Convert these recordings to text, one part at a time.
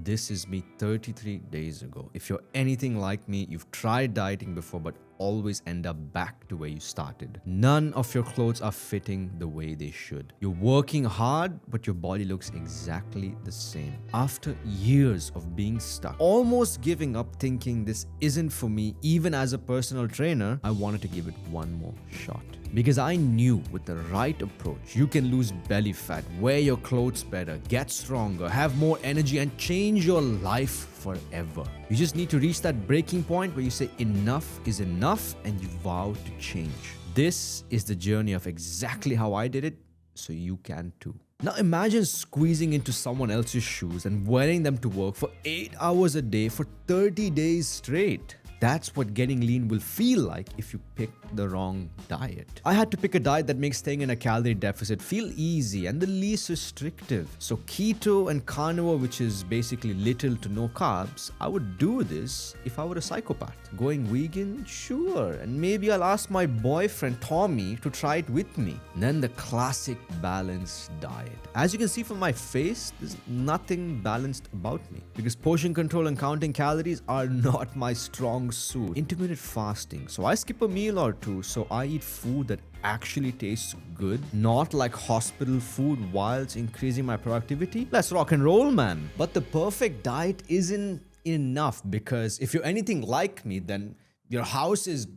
This is me 33 days ago. If you're anything like me, you've tried dieting before but always end up back to where you started. None of your clothes are fitting the way they should. You're working hard, but your body looks exactly the same. After years of being stuck, almost giving up thinking this isn't for me, even as a personal trainer, I wanted to give it one more shot. Because I knew with the right approach, you can lose belly fat, wear your clothes better, get stronger, have more energy, and change your life forever. You just need to reach that breaking point where you say enough is enough and you vow to change. This is the journey of exactly how I did it, so you can too. Now imagine squeezing into someone else's shoes and wearing them to work for 8 hours a day for 30 days straight. That's what getting lean will feel like if you pick the wrong diet. I had to pick a diet that makes staying in a calorie deficit feel easy and the least restrictive. So keto and carnivore, which is basically little to no carbs, I would do this if I were a psychopath. Going vegan? Sure. And maybe I'll ask my boyfriend Tommy to try it with me. And then the classic balanced diet. As you can see from my face, there's nothing balanced about me. Because portion control and counting calories are not my strong suit. Intermittent fasting. So I skip a meal or two, so I eat food that actually tastes good, not like hospital food whilst increasing my productivity. Let's rock and roll, man. But the perfect diet isn't enough, because if you're anything like me, then your house is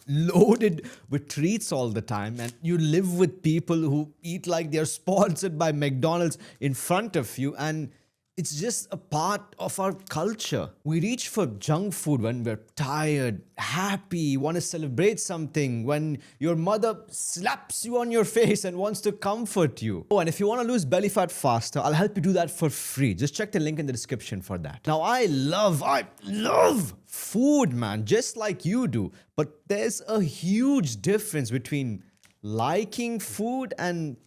loaded with treats all the time and you live with people who eat like they're sponsored by McDonald's in front of you, and it's just a part of our culture. We reach for junk food when we're tired, happy, want to celebrate something, when your mother slaps you on your face and wants to comfort you. Oh, and if you want to lose belly fat faster, I'll help you do that for free. Just check the link in the description for that. Now, I love food, man, just like you do. But there's a huge difference between liking food and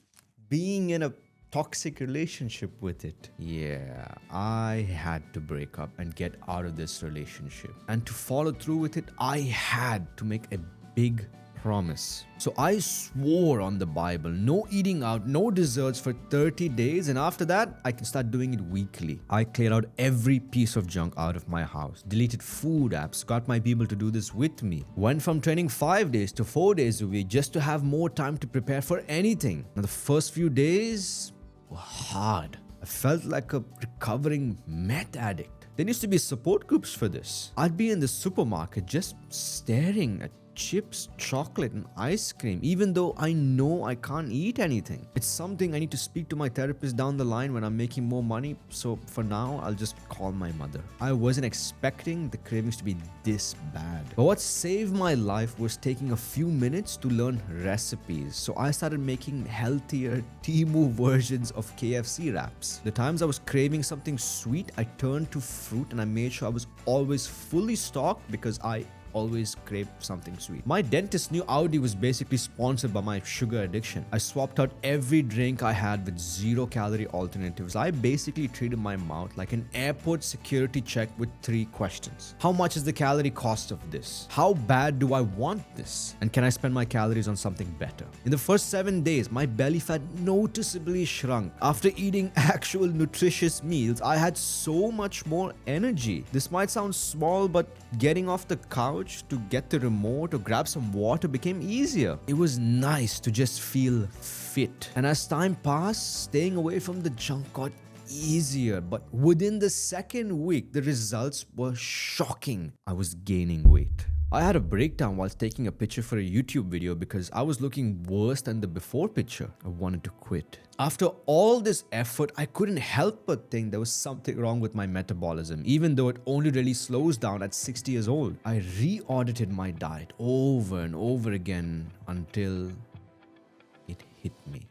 being in a toxic relationship with it. Yeah, I had to break up and get out of this relationship. And to follow through with it, I had to make a big promise. So I swore on the Bible, no eating out, no desserts for 30 days. And after that, I can start doing it weekly. I cleared out every piece of junk out of my house, deleted food apps, got my people to do this with me, went from training 5 days to 4 days a week just to have more time to prepare for anything. Now, the first few days were hard. I felt like a recovering meth addict. There used to be support groups for this. I'd be in the supermarket just staring at chips, chocolate, and ice cream, even though I know I can't eat anything. It's something I need to speak to my therapist down the line when I'm making more money, so for now, I'll just call my mother. I wasn't expecting the cravings to be this bad. But what saved my life was taking a few minutes to learn recipes, so I started making healthier Temu versions of KFC wraps. The times I was craving something sweet, I turned to fruit and I made sure I was always fully stocked because I always crave something sweet. My dentist knew Audi was basically sponsored by my sugar addiction. I swapped out every drink I had with 0-calorie alternatives. I basically treated my mouth like an airport security check with 3 questions. How much is the calorie cost of this? How bad do I want this? And can I spend my calories on something better? In the first 7 days, my belly fat noticeably shrunk. After eating actual nutritious meals, I had so much more energy. This might sound small, but getting off the couch to get the remote or grab some water became easier. It was nice to just feel fit. And as time passed, staying away from the junk got easier. But within the second week, the results were shocking. I was gaining weight. I had a breakdown whilst taking a picture for a YouTube video because I was looking worse than the before picture. I wanted to quit. After all this effort, I couldn't help but think there was something wrong with my metabolism, even though it only really slows down at 60 years old. I re-audited my diet over and over again until it hit me.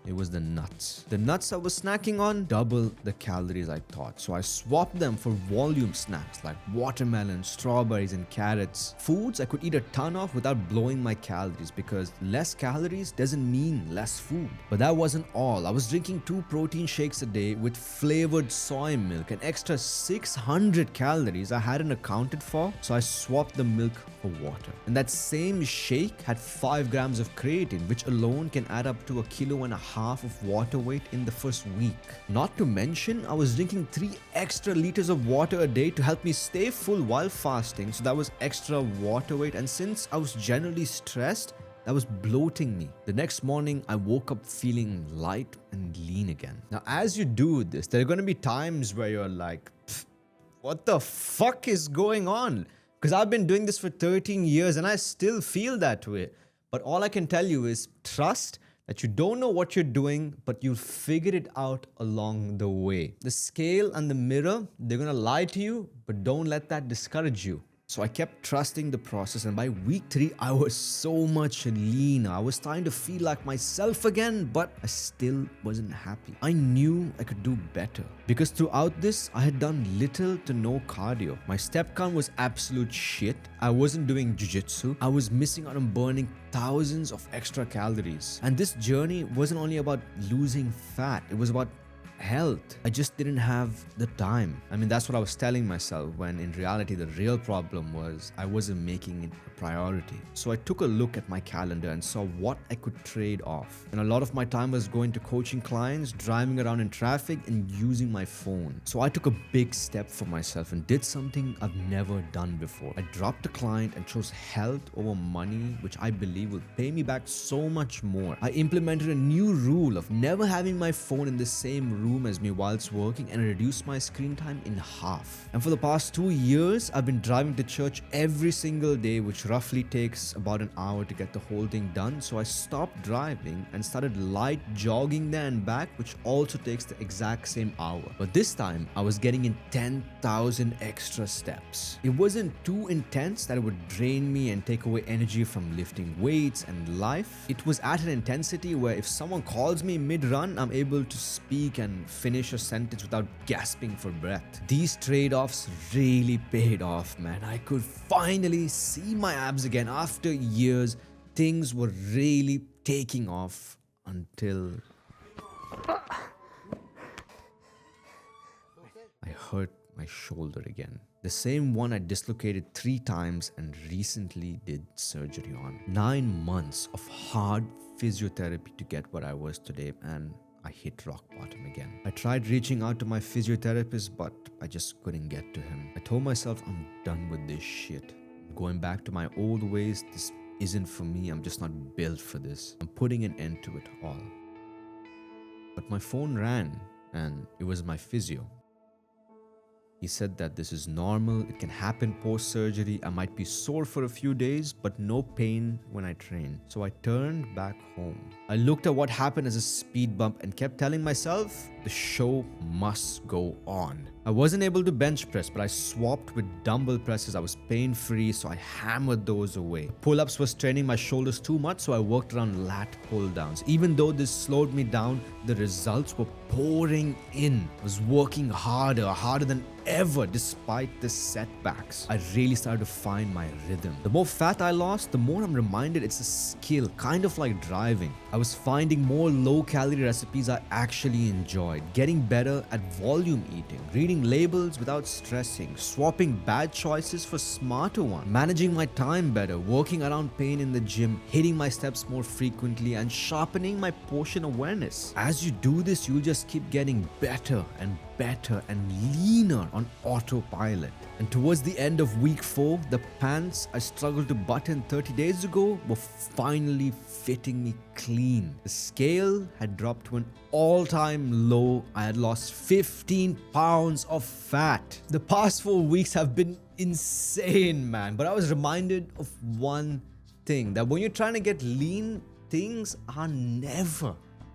It was the nuts. The nuts I was snacking on double the calories I thought. So I swapped them for volume snacks like watermelon, strawberries, and carrots. Foods I could eat a ton of without blowing my calories, because less calories doesn't mean less food. But that wasn't all. I was drinking 2 protein shakes a day with flavored soy milk, an extra 600 calories I hadn't accounted for. So I swapped the milk for water. And that same shake had 5 grams of creatine, which alone can add up to 1.5 kilos half of water weight in the first week. Not to mention, I was drinking 3 extra liters of water a day to help me stay full while fasting. So that was extra water weight. And since I was generally stressed, that was bloating me. The next morning, I woke up feeling light and lean again. Now, as you do this, there are going to be times where you're like, what the fuck is going on? Because I've been doing this for 13 years and I still feel that way. But all I can tell you is trust that you don't know what you're doing, but you'll figure it out along the way. The scale and the mirror, they're going to lie to you, but don't let that discourage you. So I kept trusting the process, and by week 3, I was so much leaner. I was starting to feel like myself again, but I still wasn't happy. I knew I could do better because throughout this, I had done little to no cardio. My step count was absolute shit. I wasn't doing jiu-jitsu. I was missing out on burning thousands of extra calories. And this journey wasn't only about losing fat, it was about health. I just didn't have the time. I mean, that's what I was telling myself, when in reality, the real problem was I wasn't making it a priority. So I took a look at my calendar and saw what I could trade off. And a lot of my time was going to coaching clients, driving around in traffic, and using my phone. So I took a big step for myself and did something I've never done before. I dropped a client and chose health over money, which I believe will pay me back so much more. I implemented a new rule of never having my phone in the same room as me whilst working, and reduced my screen time in half. And for the past 2 years, I've been driving to church every single day, which roughly takes about an hour to get the whole thing done. So I stopped driving and started light jogging there and back, which also takes the exact same hour. But this time, I was getting in 10,000 extra steps. It wasn't too intense that it would drain me and take away energy from lifting weights and life. It was at an intensity where if someone calls me mid-run, I'm able to speak and finish a sentence without gasping for breath. These trade-offs really paid off, man. I could finally see my abs again after years. Things were really taking off until I hurt my shoulder again. The same one I dislocated 3 times and recently did surgery on. 9 months of hard physiotherapy to get what I was today, and I hit rock bottom again. I tried reaching out to my physiotherapist, but I just couldn't get to him. I told myself I'm done with this shit. Going back to my old ways, this isn't for me. I'm just not built for this. I'm putting an end to it all. But my phone rang, and it was my physio. He said that this is normal, it can happen post-surgery, I might be sore for a few days, but no pain when I train. So I turned back home. I looked at what happened as a speed bump and kept telling myself, the show must go on. I wasn't able to bench press, but I swapped with dumbbell presses. I was pain-free, so I hammered those away. Pull-ups was straining my shoulders too much, so I worked around lat pull-downs. Even though this slowed me down, the results were pouring in. I was working harder than ever despite the setbacks. I really started to find my rhythm. The more fat I lost, the more I'm reminded it's a skill, kind of like driving. I was finding more low-calorie recipes I actually enjoyed, getting better at volume eating, reading labels without stressing, swapping bad choices for smarter ones, managing my time better, working around pain in the gym, hitting my steps more frequently, and sharpening my portion awareness. As you do this, you'll just keep getting better and leaner on autopilot. And towards the end of week 4, the pants I struggled to button 30 days ago were finally fitting me clean. The scale had dropped to an all-time low. I had lost 15 pounds of fat. The past 4 weeks have been insane, man. But I was reminded of one thing, that when you're trying to get lean, things are never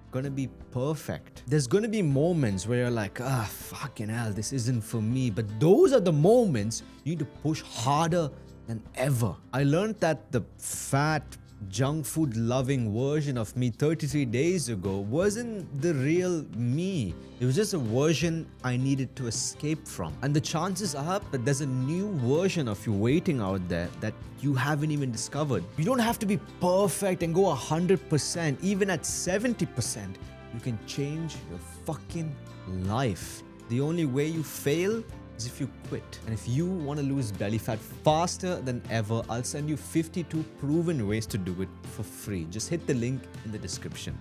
gonna be perfect. There's gonna be moments where you're like, fucking hell, this isn't for me. But those are the moments you need to push harder than ever. I learned that the fat, junk food loving version of me 33 days ago wasn't the real me. It was just a version I needed to escape from. And the chances are that there's a new version of you waiting out there that you haven't even discovered. You don't have to be perfect and go 100%. Even at 70%, you can change your fucking life. The only way you fail is if you quit. And if you want to lose belly fat faster than ever, I'll send you 52 proven ways to do it for free. Just hit the link in the description.